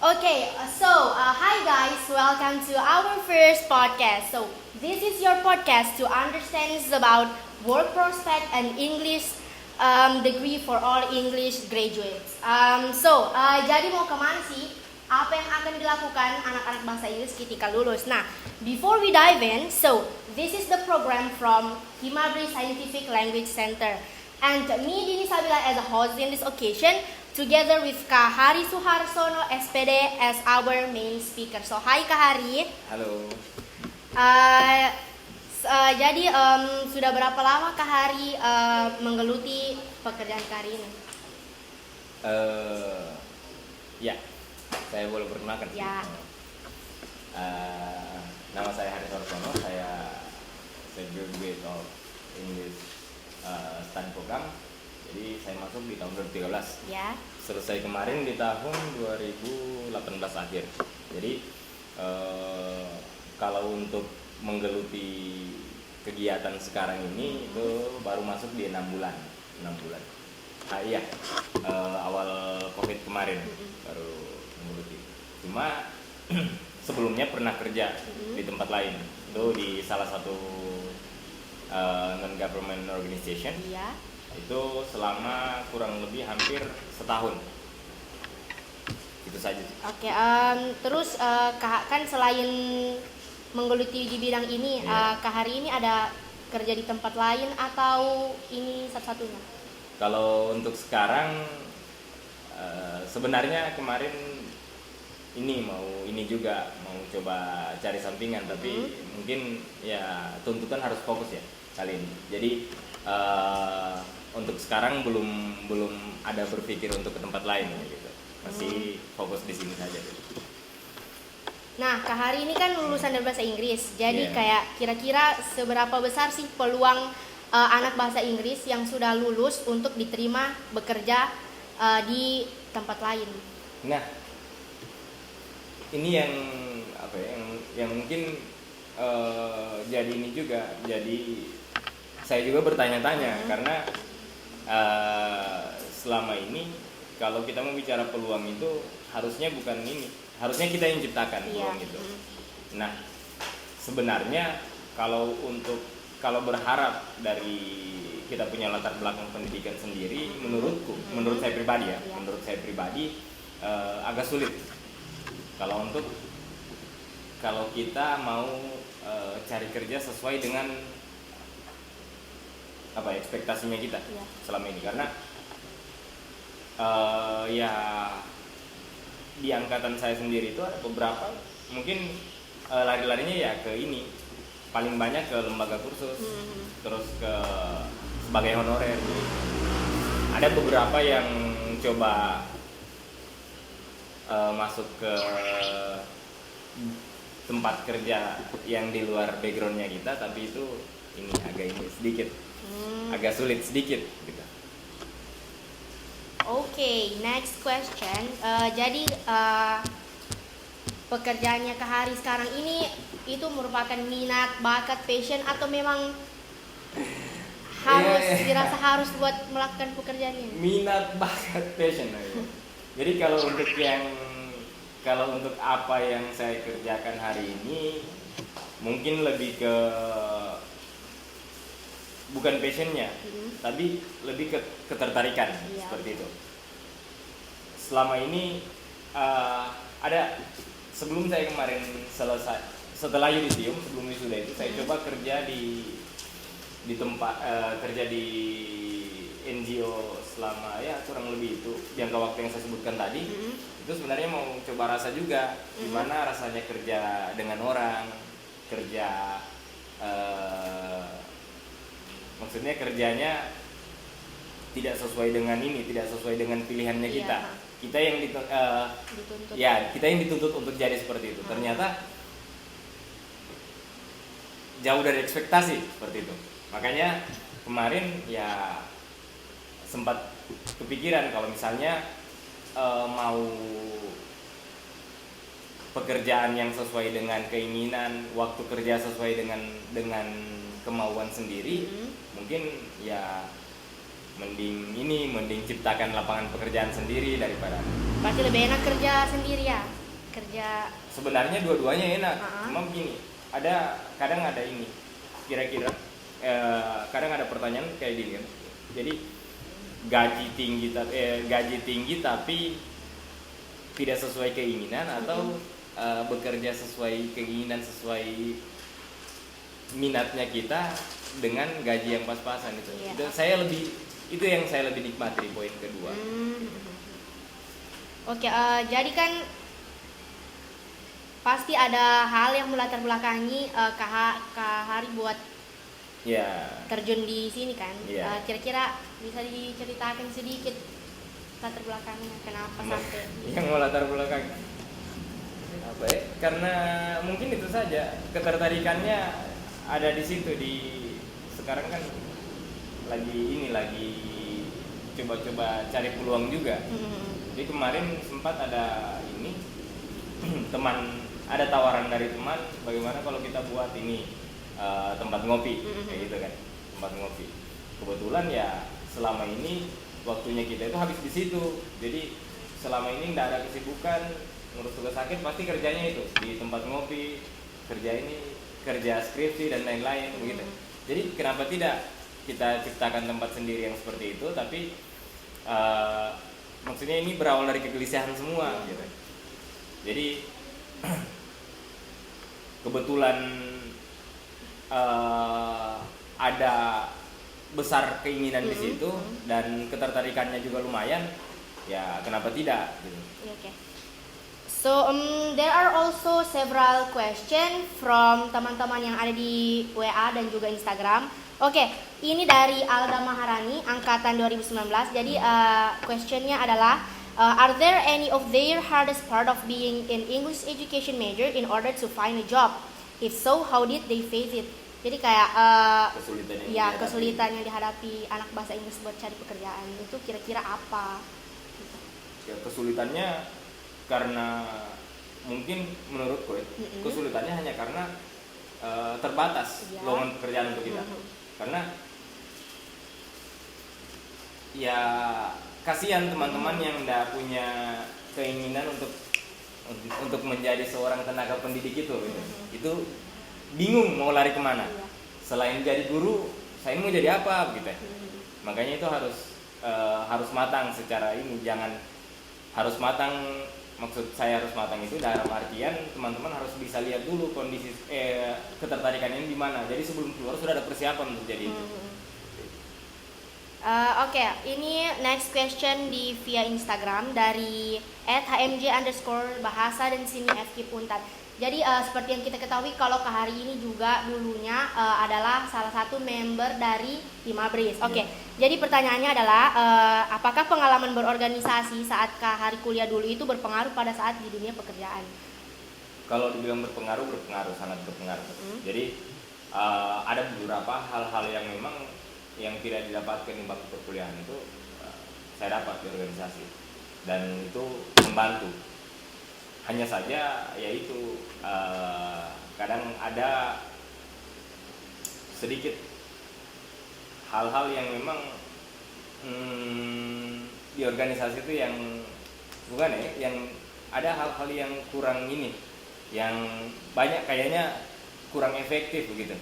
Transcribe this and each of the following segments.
Hi guys, welcome to our first podcast. So, this is your podcast to understand about work prospect and English degree for all English graduates. Jadi mau kemana sih? Apa yang akan dilakukan anak-anak bahasa Inggris ketika lulus? Nah, before we dive in, this is the program from Himabri Scientific Language Center. And me, Dini Sabila, as a host in this occasion, together with Kak Hari Suharsono, SPD, as our main speaker. So, hi Kak Hari. Halo. Sudah berapa lama Kak Hari menggeluti pekerjaan Kak Hari ini? Ya, saya boleh perkenalkan. Ya. Nama saya Hari Suharsono, saya graduate of English study program. Jadi saya masuk di tahun 2013. Ya. Selesai kemarin di tahun 2018 akhir. Jadi kalau untuk menggeluti kegiatan sekarang ini itu baru masuk di 6 bulan. Awal Covid kemarin baru menggeluti. Cuma sebelumnya pernah kerja di tempat lain. Itu di salah satu non-government organization. Iya. Itu selama kurang lebih hampir setahun. Itu saja. Oke, terus Kak kan selain menggeluti di bidang ini, Kak Hari ini ada kerja di tempat lain atau ini satu-satunya? Kalau untuk sekarang sebenarnya kemarin mau coba cari sampingan, tapi mungkin ya tuntutan harus fokus ya kali ini. Jadi untuk sekarang belum ada berpikir untuk ke tempat lain gitu. Masih fokus di sini saja. Nah, Kak Hari ini kan lulusan dari bahasa Inggris. Jadi kayak kira-kira seberapa besar sih peluang anak bahasa Inggris yang sudah lulus untuk diterima bekerja di tempat lain? Nah, ini yang mungkin jadi ini juga. Jadi saya juga bertanya-tanya karena selama ini kalau kita mau bicara peluang itu harusnya bukan ini, harusnya kita yang ciptakan peluang itu. Nah, sebenarnya kalau berharap dari kita punya latar belakang pendidikan sendiri, menurut saya pribadi agak sulit. Kalau kita mau cari kerja sesuai dengan ekspektasinya kita selama ini, karena di angkatan saya sendiri itu ada beberapa mungkin lari-larinya ya ke ini, paling banyak ke lembaga kursus, terus ke sebagai honorer. Ada beberapa yang coba masuk ke tempat kerja yang di luar backgroundnya kita, tapi itu ini agak sulit sedikit gitu. Oke, next question. Pekerjaannya Kak Hari sekarang ini itu merupakan minat, bakat, passion, atau memang dirasa harus buat melakukan pekerjaan ini? Minat, bakat, passion. Jadi kalau untuk apa yang saya kerjakan hari ini mungkin lebih ke bukan passionnya, tapi lebih ke ketertarikan seperti itu. Selama ini ada sebelum saya kemarin setelah yudisium, sebelum wisuda itu saya coba kerja di tempat kerja di NGO selama kurang lebih itu jangka waktu yang saya sebutkan tadi. Itu sebenarnya mau coba rasa juga gimana rasanya kerja dengan orang, maksudnya kerjanya tidak sesuai dengan pilihannya kita. Kita yang dituntut. Kita yang dituntut untuk jadi seperti itu. Ternyata jauh dari ekspektasi seperti itu. Makanya kemarin sempat kepikiran kalau misalnya mau pekerjaan yang sesuai dengan keinginan, waktu kerja sesuai dengan kemauan sendiri, mungkin mending ciptakan lapangan pekerjaan sendiri daripada. Berarti lebih enak kerja sendiri ya? Kerja Sebenarnya dua-duanya enak, Uh-huh. cuma begini, kadang ada ini, kira-kira kadang ada pertanyaan kayak gini kan. Jadi gaji tinggi tapi tidak sesuai keinginan atau bekerja sesuai keinginan, sesuai minatnya kita dengan gaji yang pas-pasan itu. Iya. Itu yang saya lebih nikmati di poin kedua. Oke, jadi kan pasti ada hal yang melatar belakangi Kak Hari buat Ya. terjun di sini kan. Iya. Kira-kira bisa diceritakan sedikit latar belakangnya kenapa sampai Yang mau latar belakang apa ya? Karena mungkin itu saja ketertarikannya ada di situ. Sekarang kan lagi coba-coba cari peluang juga. Jadi kemarin sempat ada ada tawaran dari teman, bagaimana kalau kita buat ini tempat ngopi, kayak gitu kan, tempat ngopi. Kebetulan ya selama ini waktunya kita itu habis di situ. Jadi selama ini tidak ada kesibukan, ngurus tugas sakit pasti kerjanya itu di tempat ngopi, kerja skripsi dan lain-lain begitu. Jadi kenapa tidak kita ciptakan tempat sendiri yang seperti itu, tapi maksudnya ini berawal dari kegelisahan semua gitu. Jadi kebetulan ada besar keinginan di situ dan ketertarikannya juga lumayan, ya kenapa tidak gitu. Okay. So there are also several question from teman-teman yang ada di WA dan juga Instagram. Oke, ini dari Alda Maharani, angkatan 2019. Jadi questionnya adalah, are there any of their hardest part of being in English education major in order to find a job? If so, how did they face it? Jadi kayak kesulitan yang dihadapi anak bahasa Inggris buat cari pekerjaan itu kira-kira apa? Ya, kesulitannya karena mungkin menurutku kesulitannya hanya karena terbatas lowongan pekerjaan untuk kita. Karena ya kasihan teman-teman yang tidak punya keinginan untuk menjadi seorang tenaga pendidik itu gitu. Itu bingung mau lari kemana. Selain jadi guru, saya mau jadi apa gitu. Makanya itu harus matang secara ini, jangan harus matang. Maksud saya harus matang itu dalam artian teman-teman harus bisa lihat dulu kondisi ketertarikannya di mana. Jadi sebelum keluar sudah ada persiapan untuk jadi itu. Oke, ini next question via Instagram dari @hmj_bahasa dan sini FK Puntat. Jadi seperti yang kita ketahui kalau Kak Hari ini juga dulunya adalah salah satu member dari Himabris. Oke, jadi pertanyaannya adalah apakah pengalaman berorganisasi saat Kak Hari kuliah dulu itu berpengaruh pada saat di dunia pekerjaan? Kalau dibilang berpengaruh, sangat berpengaruh. Jadi ada beberapa hal-hal yang memang yang tidak didapatkan di waktu perkuliahan itu saya dapat di organisasi dan itu membantu. Hanya saja yaitu kadang ada sedikit hal-hal yang memang di organisasi itu yang ada hal-hal yang kurang yang banyak kayaknya kurang efektif begitu.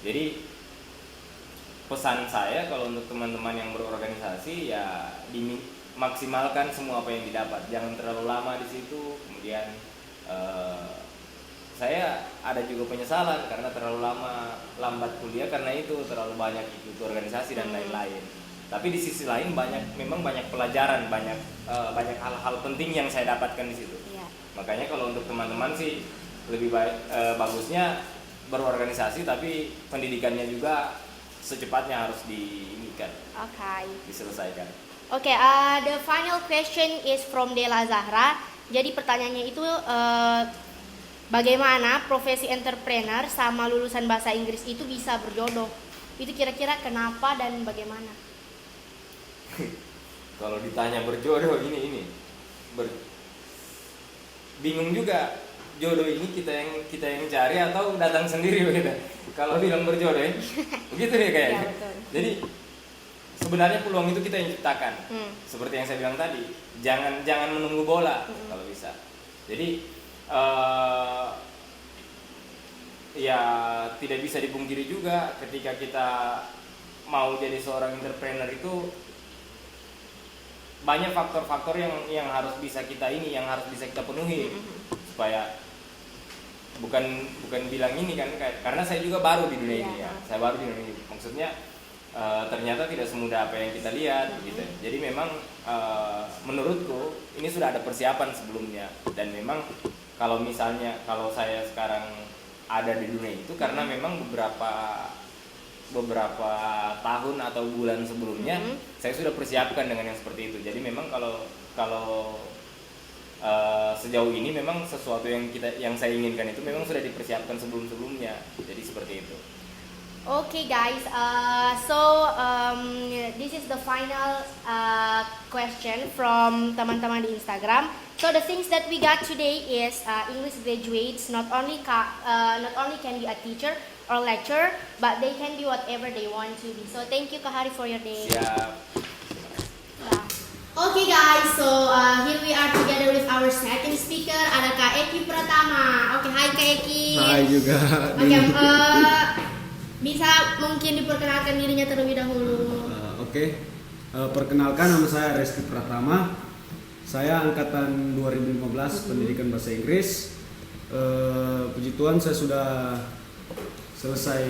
Jadi pesan saya kalau untuk teman-teman yang berorganisasi ya maksimalkan semua apa yang didapat, jangan terlalu lama di situ. Kemudian saya ada juga penyesalan karena terlalu lambat kuliah karena itu terlalu banyak ikut organisasi dan lain-lain. Tapi di sisi lain memang banyak pelajaran, banyak hal-hal penting yang saya dapatkan di situ. Makanya kalau untuk teman-teman sih lebih baik bagusnya berorganisasi, tapi pendidikannya juga secepatnya harus diselesaikan. Oke, the final question is from Dela Zahra. Jadi pertanyaannya itu bagaimana profesi entrepreneur sama lulusan bahasa Inggris itu bisa berjodoh? Itu kira-kira kenapa dan bagaimana? Kalau ditanya berjodoh bingung juga. Jodoh ini kita yang cari atau datang sendiri begitu. Kalau bilang berjodoh begitu ya kayaknya. Ya, betul. Jadi sebenarnya peluang itu kita yang ciptakan. Seperti yang saya bilang tadi, jangan menunggu bola kalau bisa. Jadi ya tidak bisa dipungkiri juga ketika kita mau jadi seorang entrepreneur itu banyak faktor-faktor yang harus bisa kita penuhi supaya bukan bilang ini kan, karena saya juga baru di dunia ini ya. Saya baru di dunia ini. Maksudnya ternyata tidak semudah apa yang kita lihat gitu. Jadi memang menurutku ini sudah ada persiapan sebelumnya, dan memang kalau saya sekarang ada di dunia itu karena memang beberapa tahun atau bulan sebelumnya saya sudah persiapkan dengan yang seperti itu. Jadi memang kalau sejauh ini memang sesuatu yang saya inginkan itu memang sudah dipersiapkan sebelumnya. Jadi seperti itu. Okay guys, this is the final question from teman-teman di Instagram. So the things that we got today is English graduates not only can be a teacher or lecturer, but they can be whatever they want to be. So thank you Kak Hari for your day. Siap. Okay guys, so here we are together with our second speaker, ada Kak Eki Pratama. Okay, hi Kak Eki. Hai juga. Okay, bisa mungkin diperkenalkan dirinya terlebih dahulu. Perkenalkan, nama saya Reski Pratama. Saya angkatan 2015 pendidikan bahasa Inggris. Puji Tuhan saya sudah selesai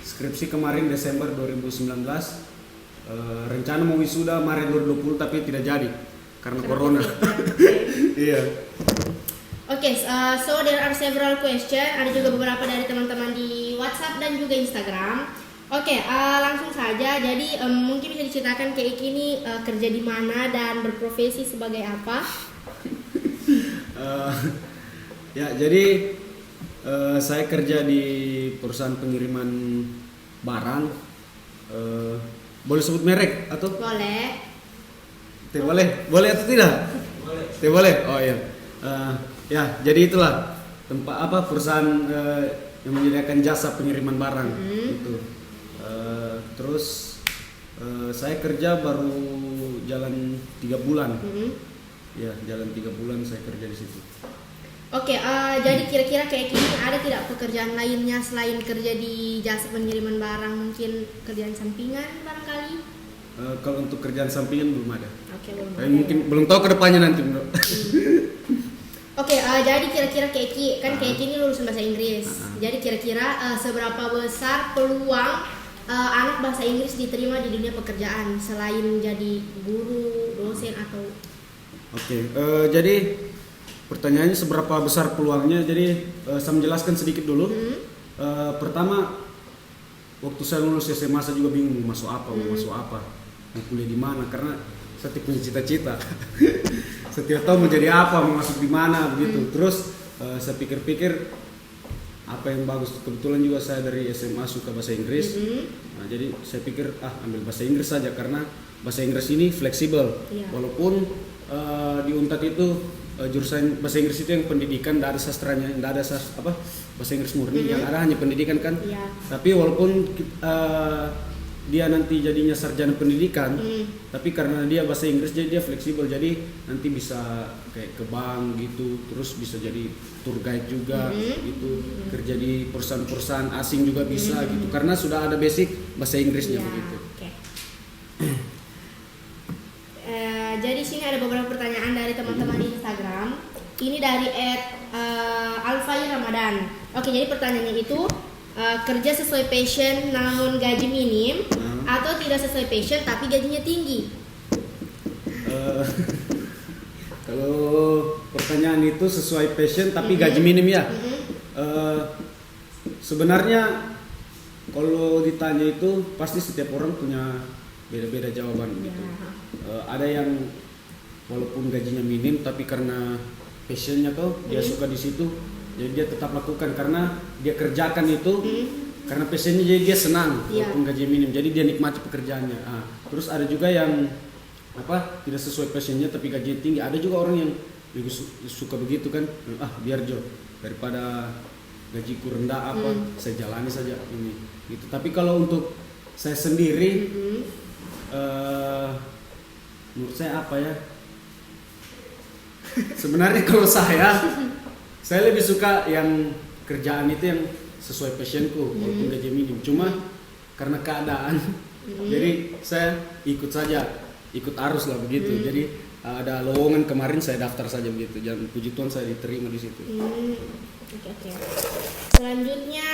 skripsi kemarin Desember 2019. Rencana mau wisuda Maret 2020 tapi tidak jadi karena corona. Iya. Okay, so there are several questions. Ada juga beberapa dari teman-teman di WhatsApp dan juga Instagram. Oke, langsung saja. Jadi mungkin bisa diceritakan Kak Eki ini kerja di mana dan berprofesi sebagai apa? Jadi saya kerja di perusahaan pengiriman barang. Boleh sebut merek atau? Boleh. Boleh atau tidak? Boleh. Oh iya. Ya, jadi itulah perusahaan yang menyediakan jasa pengiriman barang itu. Terus saya kerja baru jalan 3 bulan. Ya, jalan 3 bulan saya kerja di situ. Oke, jadi kira-kira kayak gini ada tidak pekerjaan lainnya selain kerja di jasa pengiriman barang, mungkin kerjaan sampingan barangkali? Kalau untuk kerjaan sampingan belum ada. Oke, belum. Mungkin belum tahu kedepannya nanti, bro. Oke, jadi kira-kira Kak Eki, kan Kak Eki ini lulusan bahasa Inggris. Jadi kira-kira seberapa besar peluang anak bahasa Inggris diterima di dunia pekerjaan selain jadi guru, dosen atau? Oke, jadi pertanyaannya seberapa besar peluangnya? Jadi saya menjelaskan sedikit dulu. Pertama, waktu saya lulus SMA saya juga bingung mau masuk apa, mau kuliah di mana, karena saya punya cita-cita. Setiap tahun mau jadi apa, mau masuk di mana begitu. Terus saya pikir-pikir apa yang bagus. Kebetulan juga saya dari SMA suka bahasa Inggris. Nah, jadi saya pikir ambil bahasa Inggris saja karena bahasa Inggris ini fleksibel. Walaupun di Untak itu jurusan bahasa Inggris itu yang pendidikan, tidak ada sastranya, tidak ada bahasa Inggris murni, yang ada hanya pendidikan kan. Tapi walaupun dia nanti jadinya sarjana pendidikan, tapi karena dia bahasa Inggris jadi dia fleksibel, jadi nanti bisa kayak ke bank gitu, terus bisa jadi tour guide juga gitu, kerja di perusahaan-perusahaan asing juga bisa gitu, karena sudah ada basic bahasa Inggrisnya begitu. Okay. Jadi sini ada beberapa pertanyaan dari teman-teman di Instagram. Ini dari @Alfai Ramadan. Oke, jadi pertanyaannya itu kerja sesuai passion namun gaji minim atau tidak sesuai passion tapi gajinya tinggi? Kalau pertanyaan itu sesuai passion tapi gaji minim ya. Sebenarnya kalau ditanya itu pasti setiap orang punya beda-beda jawaban gitu. Ada yang walaupun gajinya minim tapi karena passionnya dia suka di situ, jadi dia tetap lakukan karena dia kerjakan itu karena passionnya, jadi dia senang walaupun gaji minim, jadi dia nikmati pekerjaannya. Terus ada juga yang tidak sesuai passionnya tapi gajinya tinggi. Ada juga orang yang suka begitu kan, biar daripada gajiku rendah saya jalani saja ini gitu. Tapi kalau untuk saya sendiri menurut saya apa ya? Sebenarnya kalau saya lebih suka yang kerjaan itu yang sesuai passionku walaupun gaji minim. Cuma karena keadaan, jadi saya ikut arus lah begitu. Jadi ada lowongan kemarin saya daftar saja begitu. Dan puji Tuhan saya diterima di situ. Oke. Selanjutnya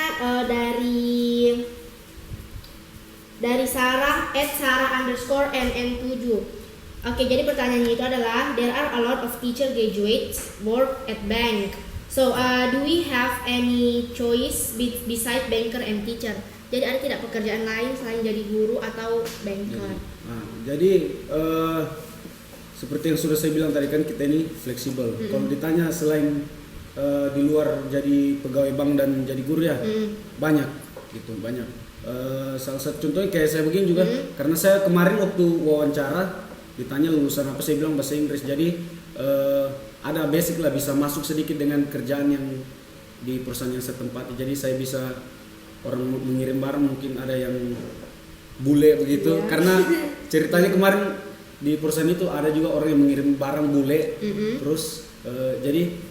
dari Sarah @sarah_nn7. Oke, jadi pertanyaannya itu adalah there are a lot of teacher graduates work at bank. So do we have any choice beside banker and teacher? Jadi ada tidak pekerjaan lain selain jadi guru atau banker? Jadi seperti yang sudah saya bilang tadi kan kita ini fleksibel. Kalau ditanya selain di luar jadi pegawai bank dan jadi guru ya banyak. Salah satu contohnya kayak saya begini juga karena saya kemarin waktu wawancara ditanya lulusan apa, saya bilang bahasa Inggris. Jadi ada basic lah, bisa masuk sedikit dengan kerjaan yang di perusahaan yang saya tempati. Jadi saya bisa orang mengirim barang, mungkin ada yang bule begitu. Karena ceritanya kemarin di perusahaan itu ada juga orang yang mengirim barang bule. Terus jadi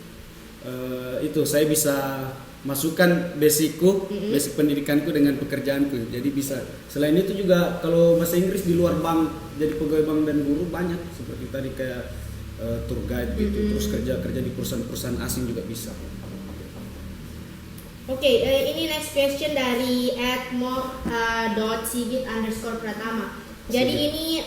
itu saya bisa masukkan basic pendidikanku dengan pekerjaanku, jadi bisa. Selain itu juga kalau bahasa Inggris di luar bank, jadi pegawai bank dan guru banyak, seperti tadi kayak tour guide gitu. Terus kerja di perusahaan asing juga bisa. Oke, ini next question dari @mo.sigit_pratama. Jadi ini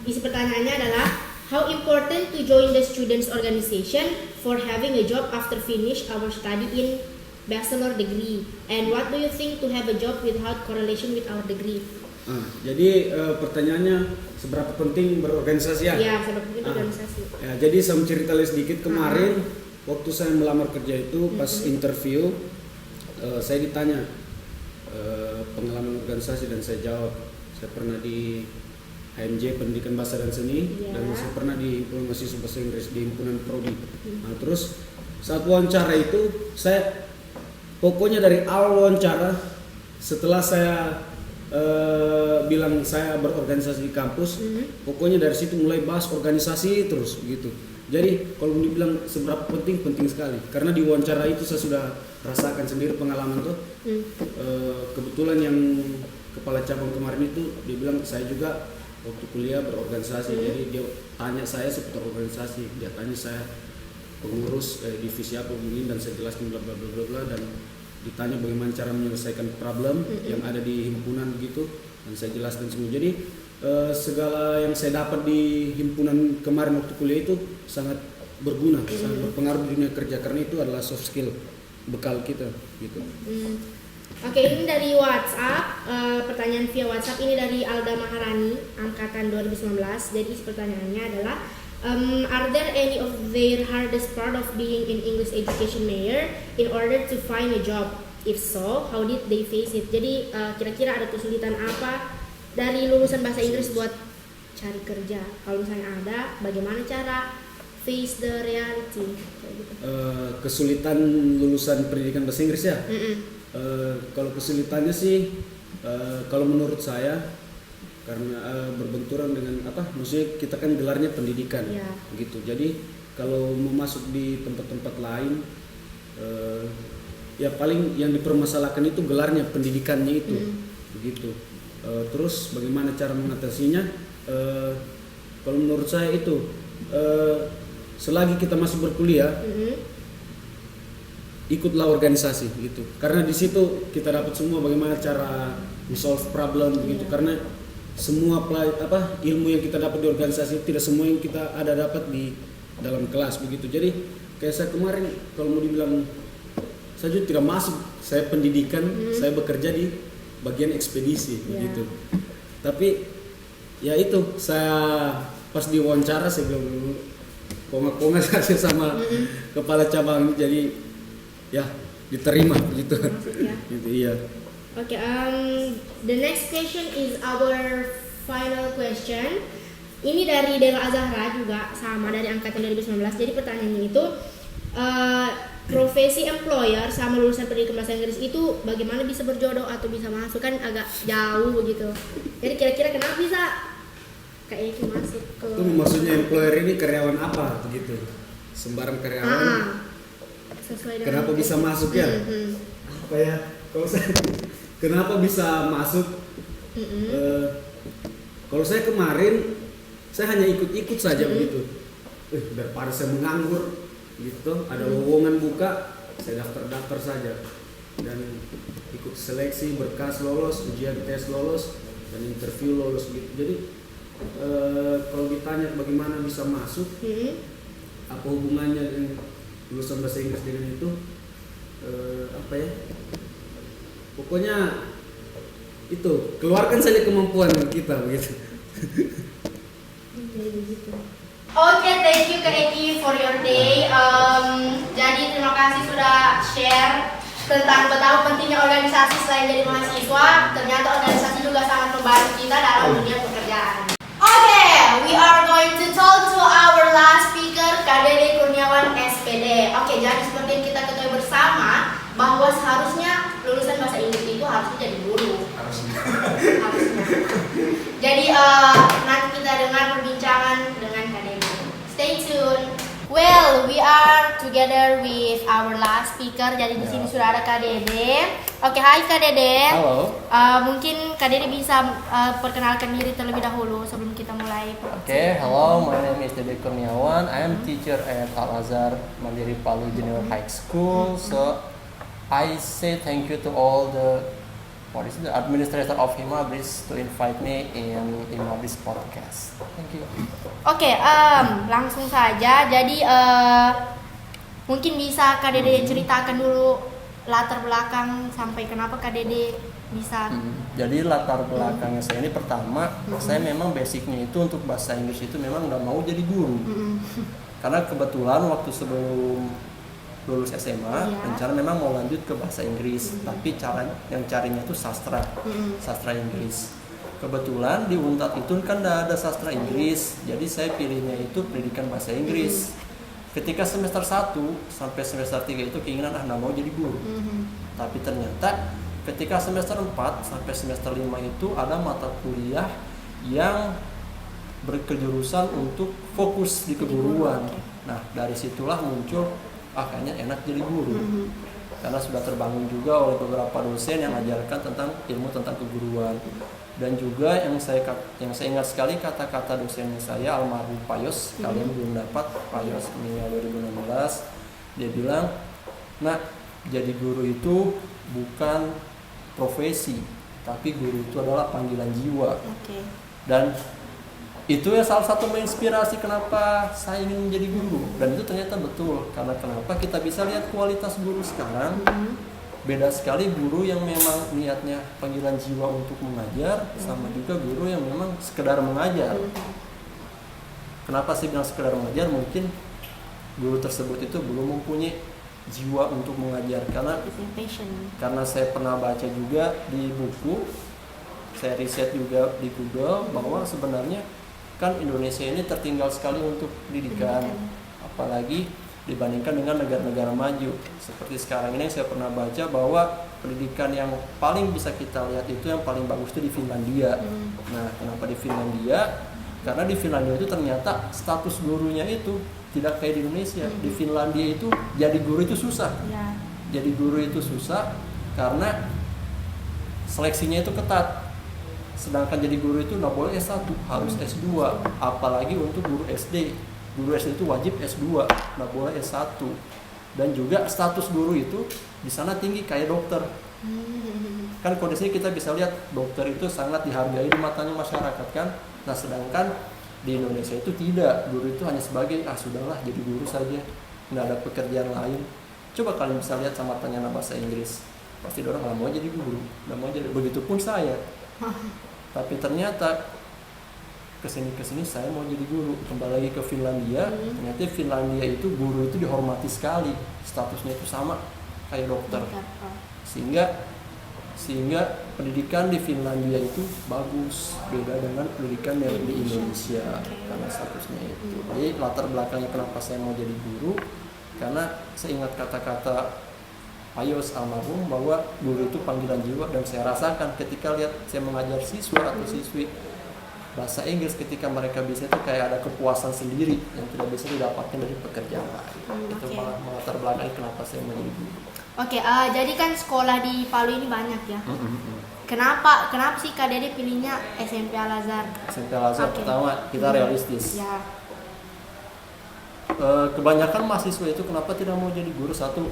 isi pertanyaannya adalah how important to join the students organization for having a job after finish our study in bachelor degree, and what do you think to have a job without correlation with our degree? Jadi pertanyaannya seberapa penting berorganisasi ya? Iya, seberapa penting berorganisasi. Ya, jadi saya cerita sedikit kemarin waktu saya melamar kerja itu pas interview saya ditanya pengalaman organisasi dan saya jawab saya pernah di HMJ Pendidikan Bahasa dan Seni dan saya pernah di himpunan mahasiswa bahasa Inggris di himpunan Prodi. Nah, terus saat wawancara itu saya pokoknya dari awal wawancara, setelah saya bilang saya berorganisasi di kampus, pokoknya dari situ mulai bahas organisasi terus begitu. Jadi kalau dibilang seberapa penting sekali, karena di wawancara itu saya sudah rasakan sendiri pengalaman tuh. Kebetulan yang kepala cabang kemarin itu dia bilang saya juga waktu kuliah berorganisasi, jadi dia tanya saya seputar organisasi, dia tanya saya pengurus divisi apa begini dan saya jelaskan bla bla bla bla, dan ditanya bagaimana cara menyelesaikan problem yang ada di himpunan gitu, dan saya jelaskan semua. Jadi segala yang saya dapat di himpunan kemarin waktu kuliah itu sangat berguna, sangat berpengaruh di dunia kerja, karena itu adalah soft skill bekal kita gitu. Oke, ini dari WhatsApp, pertanyaan via WhatsApp ini dari Alda Maharani, angkatan 2019. Jadi pertanyaannya adalah are there any of their hardest part of being in English education major in order to find a job? If so, how did they face it? Jadi kira-kira ada kesulitan apa dari lulusan bahasa Inggris buat cari kerja? Kalau misalnya ada, bagaimana cara face the reality? Kesulitan lulusan pendidikan bahasa Inggris ya? Kalau kesulitannya sih, kalau menurut saya karena berbenturan dengan maksudnya kita kan gelarnya pendidikan gitu. Jadi kalau mau masuk di tempat-tempat lain ya paling yang dipermasalahkan itu gelarnya, pendidikannya itu begitu. Terus bagaimana cara mengatasinya? Kalau menurut saya itu selagi kita masih berkuliah ikutlah organisasi gitu, karena di situ kita dapat semua bagaimana cara solve problem begitu. Karena semua ilmu yang kita dapat di organisasi tidak semua yang kita ada dapat di dalam kelas begitu. Jadi kayak saya kemarin kalau mau dibilang saya juga tidak masuk, saya pendidikan, saya bekerja di bagian ekspedisi begitu. Tapi ya itu saya pas diwawancara saya bilang konga-konga saja sama kepala cabang, jadi ya diterima begitu. Gitu, iya. Okay, the next question is our final question. Ini dari Dela Azahra juga sama dari angkatan 2019. Jadi pertanyaannya itu profesi employer sama lulusan pendidikan bahasa Inggris itu bagaimana bisa berjodoh atau bisa masuk, kan agak jauh gitu. Jadi kira-kira kenapa bisa kayak itu masuk ke Itu maksudnya employer ini karyawan apa begitu? Sembarang karyawan. sesuai dengan Kenapa bisa masuk ya? Apa ya? Kalau saya kenapa bisa masuk? Kalau saya kemarin saya hanya ikut-ikut saja begitu. Daripada saya menganggur gitu, ada lowongan buka, saya daftar saja dan ikut seleksi, berkas lolos, ujian tes lolos, dan interview lolos gitu. Jadi kalau ditanya bagaimana bisa masuk, apa hubungannya dengan lulusan bahasa Inggris dengan itu, apa ya? Pokoknya itu keluarkan saja kemampuan kita begitu. Oke, thank you Kak Eki for your day. Jadi terima kasih sudah share tentang betapa pentingnya organisasi selain jadi mahasiswa. Ternyata organisasi juga sangat membantu kita dalam dunia pekerjaan. Oke, we are going to talk to our last speaker, Kak Dede Kurniawan SPD. Oke, jadi seperti yang kita ketahui bersama bahwa seharusnya lulusan bahasa Inggris itu harusnya jadi guru. Harusnya. Jadi nanti kita dengar perbincangan dengan Kak Dede. Stay tuned. Well, we are together with our last speaker. Jadi di sini sudah ada Kak Dede. Oke, hai Kak Dede. Halo. Mungkin Kak Dede bisa perkenalkan diri terlebih dahulu sebelum kita mulai. Okay, hello. My name is Dede Kurniawan. I am teacher at Al Azhar Mandiri Palu Junior High School. So I say thank you to all the administrator of Himabris to invite me in Himabris podcast. Thank you. Oke, langsung saja. Jadi mungkin bisa Kak Dede ceritakan dulu latar belakang sampai kenapa Kak Dede bisa. Jadi latar belakangnya saya ini pertama, saya memang basicnya itu untuk bahasa Inggris itu memang nggak mau jadi guru. Karena kebetulan waktu sebelum lulus SMA, rencana memang mau lanjut ke bahasa Inggris, tapi cara yang carinya itu sastra Inggris. Kebetulan di Unpad itu kan nggak ada sastra Inggris, jadi saya pilihnya itu pendidikan bahasa Inggris. Ketika semester 1 sampai semester 3 itu keinginan nggak mau jadi guru. Tapi ternyata ketika semester 4 sampai semester 5 itu ada mata kuliah yang berkejurusan untuk fokus di keguruan. Nah, dari situlah muncul kayaknya enak jadi guru. Karena sudah terbangun juga oleh beberapa dosen yang mengajarkan tentang ilmu tentang keguruan. Dan juga yang saya ingat sekali kata-kata dosen saya almarhum Pak Yos, kalian belum dapat, Pak Yos meninggal 2016. Dia bilang, "Nah, jadi guru itu bukan profesi, tapi guru itu adalah panggilan jiwa." Dan itu ya salah satu menginspirasi kenapa saya ingin menjadi guru. Dan itu ternyata betul, karena kenapa kita bisa lihat kualitas guru sekarang beda sekali guru yang memang niatnya panggilan jiwa untuk mengajar sama juga guru yang memang sekedar mengajar. Kenapa sih bilang sekedar mengajar? Mungkin guru tersebut itu belum mempunyai jiwa untuk mengajar, karena saya pernah baca juga di buku, saya riset juga di Google bahwa sebenarnya kan Indonesia ini tertinggal sekali untuk pendidikan, apalagi dibandingkan dengan negara-negara maju. Seperti sekarang ini saya pernah baca bahwa pendidikan yang paling bisa kita lihat itu yang paling bagus itu di Finlandia. Nah, kenapa di Finlandia? Karena di Finlandia itu ternyata status gurunya itu tidak kayak di Indonesia. Di Finlandia itu jadi guru itu susah. Jadi guru itu susah karena seleksinya itu ketat. Sedangkan jadi guru itu nggak boleh S1, harus S2. Apalagi untuk guru SD. Guru SD itu wajib S2, nggak boleh S1. Dan juga status guru itu di sana tinggi kayak dokter. Kan kondisinya kita bisa lihat dokter itu sangat dihargai di matanya masyarakat kan. Nah, sedangkan di Indonesia itu tidak. Guru itu hanya sebagai sudahlah jadi guru saja, nggak ada pekerjaan lain. Coba kalian bisa lihat sama tanya bahasa Inggris, pasti orang nggak mau jadi guru, nggak mau jadi. Begitupun saya. Tapi ternyata kesini saya mau jadi guru. Kembali lagi ke Finlandia, ternyata Finlandia itu guru itu dihormati sekali, statusnya itu sama kayak dokter. Sehingga pendidikan di Finlandia itu bagus, beda dengan pendidikan yang di Indonesia karena statusnya itu. Jadi latar belakangnya kenapa saya mau jadi guru, karena saya ingat kata-kata Ayos almarhum bahwa guru itu panggilan jiwa, dan saya rasakan ketika lihat saya mengajar siswa atau siswi bahasa Inggris, ketika mereka bisa itu kayak ada kepuasan sendiri yang tidak bisa didapatkan dari pekerjaan lain. Itu malah melatar belakangi kenapa saya menjadi guru. Oke, jadi kan sekolah di Palu ini banyak ya. Kenapa sih Kak Dede pilihnya SMP Al Azhar? SMP Al Azhar pertama kita realistis. Ya. Kebanyakan mahasiswa itu kenapa tidak mau jadi guru? Satu,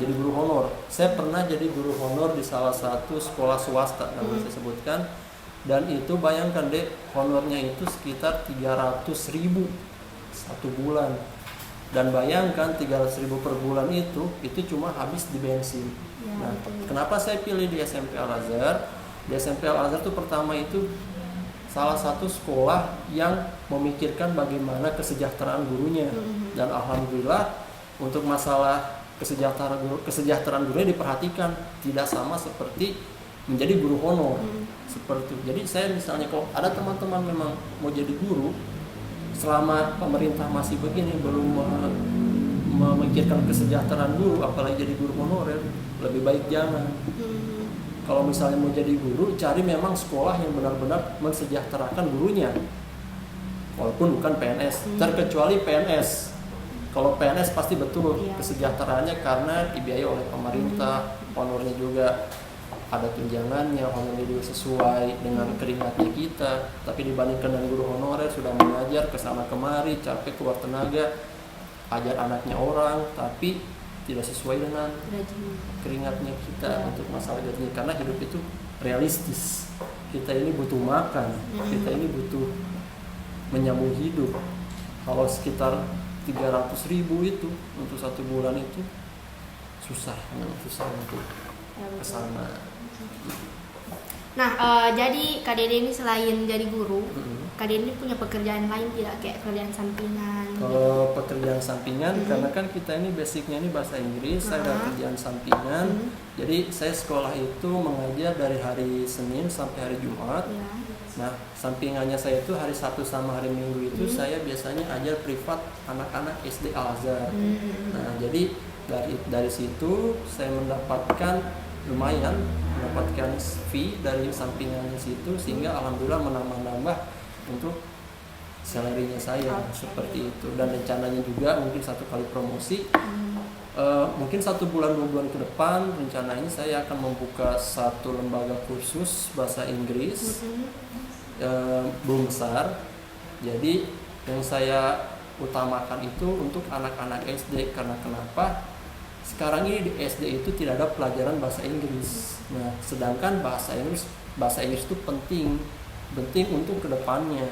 jadi guru honor. Saya pernah jadi guru honor di salah satu sekolah swasta yang saya sebutkan, dan itu bayangkan deh, honornya itu sekitar 300.000 satu bulan, dan bayangkan 300.000 per bulan itu cuma habis di bensin. Nah, kenapa saya pilih di SMP Al Azhar? Di SMP Al Azhar itu pertama itu salah satu sekolah yang memikirkan bagaimana kesejahteraan gurunya, dan alhamdulillah untuk masalah kesejahteraan gurunya diperhatikan, tidak sama seperti menjadi guru honor. Seperti itu. Jadi saya misalnya kalau ada teman-teman memang mau jadi guru, selama pemerintah masih begini belum memikirkan kesejahteraan guru, apalagi jadi guru honorer, lebih baik jangan. Kalau misalnya mau jadi guru, cari memang sekolah yang benar-benar mensejahterakan gurunya, walaupun bukan PNS, terkecuali PNS. Kalau PNS pasti betul kesejahteraannya karena dibiayai oleh pemerintah, honornya juga ada tunjangannya, honornya juga sesuai dengan keringatnya kita. Tapi dibandingkan dengan guru honorer sudah mengajar kesana kemari, capek keluar tenaga, ajar anaknya orang, tapi tidak sesuai dengan keringatnya kita untuk masalah gajinya. Karena hidup itu realistis. Kita ini butuh makan, kita ini butuh menyambung hidup. Kalau sekitar 300.000 itu untuk satu bulan itu susah untuk kesana. Nah, jadi Kak Dede ini selain jadi guru, Kak Dede ini punya pekerjaan lain tidak, kayak pekerjaan sampingan? Kalau pekerjaan sampingan, karena kan kita ini basicnya ini bahasa Inggris, saya ada kerjaan sampingan. Jadi saya sekolah itu mengajar dari hari Senin sampai hari Jumat. Nah, sampingannya saya itu hari Sabtu sama hari Minggu itu saya biasanya ajar privat anak-anak SD Al Azhar. Nah, jadi dari situ saya mendapatkan fee dari sampingannya situ, sehingga alhamdulillah menambah untuk salary-nya saya seperti itu. Dan rencananya juga mungkin 1 kali promosi, mungkin 1 bulan 2 bulan ke depan rencananya saya akan membuka 1 lembaga kursus bahasa Inggris belum besar. Jadi yang saya utamakan itu untuk anak-anak SD, karena kenapa? Sekarang ini di SD itu tidak ada pelajaran bahasa Inggris. Nah, sedangkan bahasa Inggris itu penting untuk kedepannya.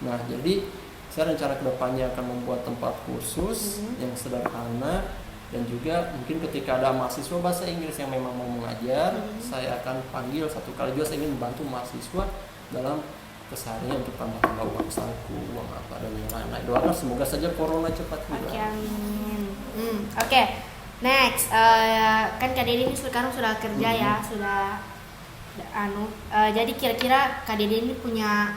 Nah, jadi saya rencana kedepannya akan membuat tempat kursus yang sederhana, dan juga mungkin ketika ada mahasiswa bahasa Inggris yang memang mau mengajar, saya akan panggil 1 kali juga. Saya ingin membantu mahasiswa dalam keseharian untuk tambah uang saku, uang apa dan yang lain-lain. Doakan semoga saja corona cepat hilang. Oke, amin. Oke. Next, kan Kak Dede ini sekarang sudah kerja ya, sudah jadi kira-kira Kak Dede ini punya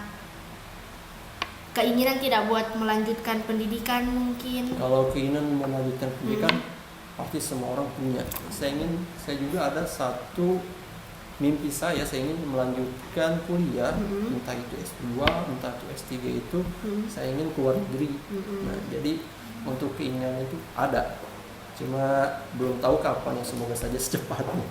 keinginan tidak buat melanjutkan pendidikan mungkin? Kalau keinginan melanjutkan pendidikan pasti semua orang punya. Saya juga ada satu mimpi saya ingin melanjutkan kuliah, entah itu S2, entah itu S3 itu, saya ingin keluar negeri. Nah, jadi untuk keinginan itu ada. Cuma belum tahu kapan, ya semoga saja secepatnya.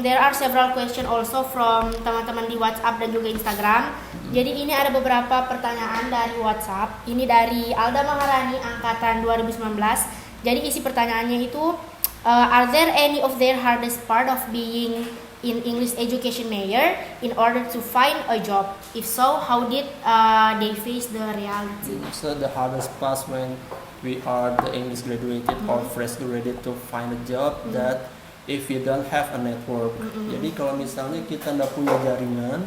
There are several questions also from teman-teman di WhatsApp dan juga Instagram. Jadi ini ada beberapa pertanyaan dari WhatsApp. Ini dari Alda Maharani angkatan 2019. Jadi isi pertanyaannya itu, are there any of their hardest part of being in English education major in order to find a job? If so, how did they face the reality? So the hardest part when we are the English graduated or fresh graduated to find a job that if you don't have a network. Jadi kalau misalnya kita tidak punya jaringan,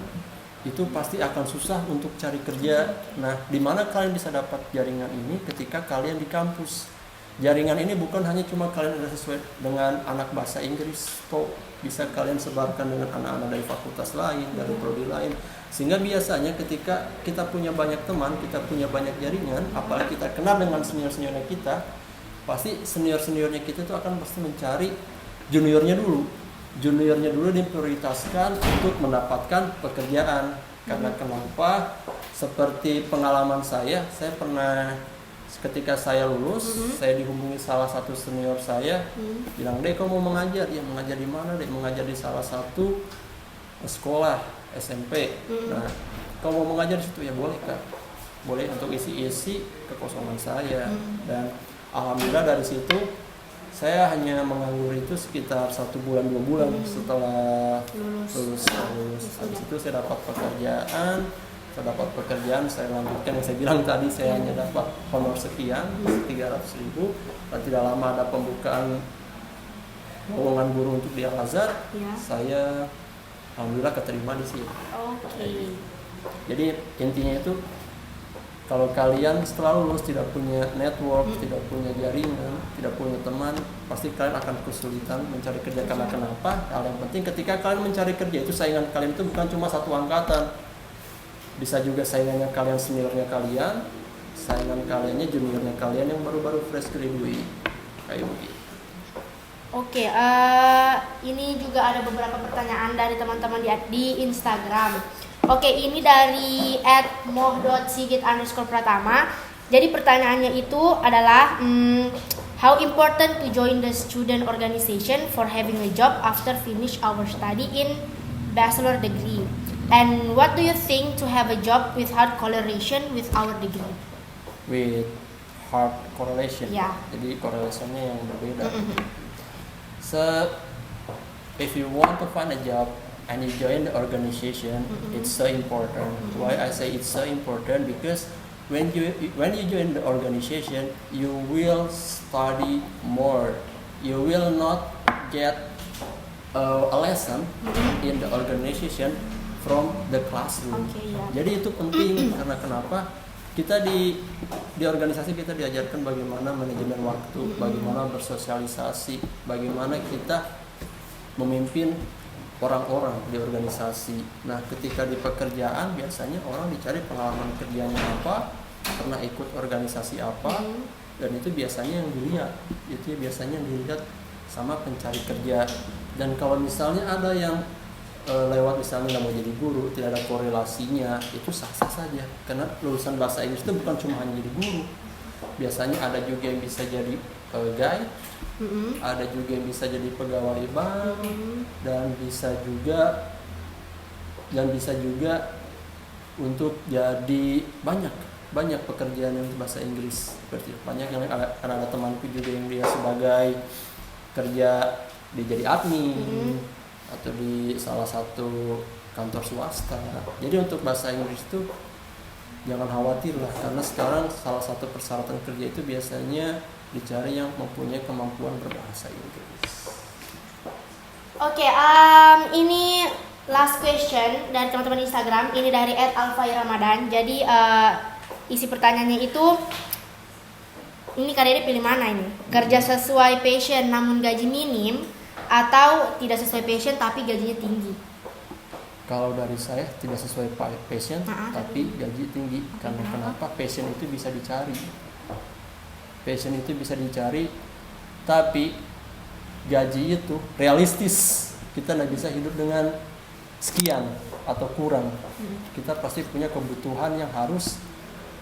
itu pasti akan susah untuk cari kerja. Nah, di mana kalian bisa dapat jaringan ini? Ketika kalian di kampus. jaringan ini bukan hanya cuma kalian ada sesuai dengan anak bahasa Inggris, kok bisa kalian sebarkan dengan anak-anak dari fakultas lain, dari prodi lain. Sehingga biasanya ketika kita punya banyak teman, kita punya banyak jaringan, apalagi kita kenal dengan senior-seniornya kita, pasti senior-seniornya kita tuh akan pasti mencari juniornya dulu. Juniornya dulu diprioritaskan untuk mendapatkan pekerjaan. Karena kenapa? Seperti pengalaman saya pernah ketika saya lulus, saya dihubungi salah satu senior saya, bilang, "Dek, kamu mau mengajar?" "Ya, mengajar di mana, Dek?" "Mengajar di salah satu sekolah SMP." "Nah, kamu mau mengajar di situ?" "Ya, boleh, Kak. Boleh untuk isi-isi kekosongan saya." Dan alhamdulillah dari situ saya hanya menganggur itu sekitar 1 bulan 2 bulan setelah lulus. Habis itu saya dapat pekerjaan. Saya lanjutkan yang saya bilang tadi, saya hanya dapat honor sekian 300.000, dan tidak lama ada pembukaan lowongan guru untuk di Al-Azhar. Saya alhamdulillah keterima di sini. Jadi intinya itu, kalau kalian setelah lulus tidak punya network, tidak punya jaringan, tidak punya teman, pasti kalian akan kesulitan mencari kerja. Karena kenapa? Hal yang penting ketika kalian mencari kerja itu, saingan kalian itu bukan cuma satu angkatan. Bisa juga saingannya kalian seniornya kalian, saingan kaliannya juniornya kalian yang baru-baru fresh graduate, kayak begitu. Oke, ini juga ada beberapa pertanyaan dari teman-teman di Instagram. Oke, ini dari @moh.sigit_pratama. Jadi pertanyaannya itu adalah, how important to join the student organization for having a job after finish our study in bachelor degree? And what do you think to have a job with hard correlation with our degree? With hard correlation, Yeah. jadi korelasinya yang berbeda. So, if you want to find a job and you join the organization, it's so important. Why I say it's so important? Because when you join the organization, you will study more. You will not get a lesson in the organization from the classroom. Jadi itu penting karena kenapa? Kita di organisasi kita diajarkan bagaimana manajemen waktu, bagaimana bersosialisasi, bagaimana kita memimpin orang-orang di organisasi. Nah, ketika di pekerjaan biasanya orang dicari pengalaman kerjanya apa, pernah ikut organisasi apa, dan itu biasanya yang dilihat. Itu biasanya yang dilihat sama pencari kerja. Dan kalau misalnya ada yang lewat misalnya nggak mau jadi guru, tidak ada korelasinya, itu sah-sah saja. Karena lulusan bahasa Inggris itu bukan cuma hanya jadi guru. Biasanya ada juga yang bisa jadi guide, ada juga yang bisa jadi pegawai bank, dan bisa juga untuk jadi banyak pekerjaan yang bahasa Inggris seperti itu. Banyak yang ada temanku juga yang dia sebagai kerja jadi admin atau di salah satu kantor swasta. Jadi untuk bahasa Inggris itu jangan khawatir lah, karena sekarang salah satu persyaratan kerja itu biasanya dicari yang mempunyai kemampuan berbahasa Inggris. Oke, ini last question dari teman-teman Instagram. Ini dari @alfairamadan. Jadi isi pertanyaannya itu, ini kalian pilih mana ini? Kerja sesuai passion namun gaji minim, atau tidak sesuai passion tapi gajinya tinggi? Kalau dari saya tidak sesuai passion tapi gaji tinggi. Karena kenapa? Passion itu bisa dicari. Tapi gaji itu realistis. Kita tidak bisa hidup dengan sekian atau kurang. Kita pasti punya kebutuhan yang harus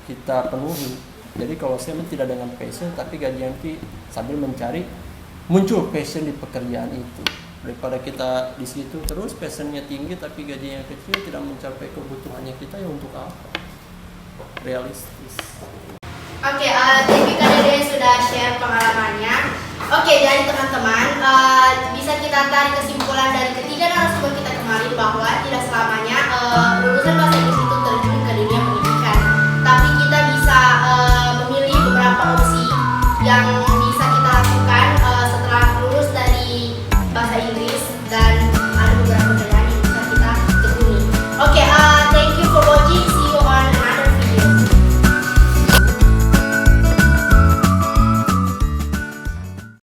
kita penuhi. Jadi kalau saya tidak dengan passion tapi gaji nanti sambil mencari, muncul passion di pekerjaan itu, daripada kita di situ terus passionnya tinggi tapi gajinya kecil, tidak mencapai kebutuhannya kita, ya untuk apa? Realistis. Oke, thank you Kak Dede sudah share pengalamannya. Oke, jadi teman-teman, bisa kita tarik kesimpulan dari ketiga narasumber kita kemarin bahwa tidak selamanya lulusan bahasa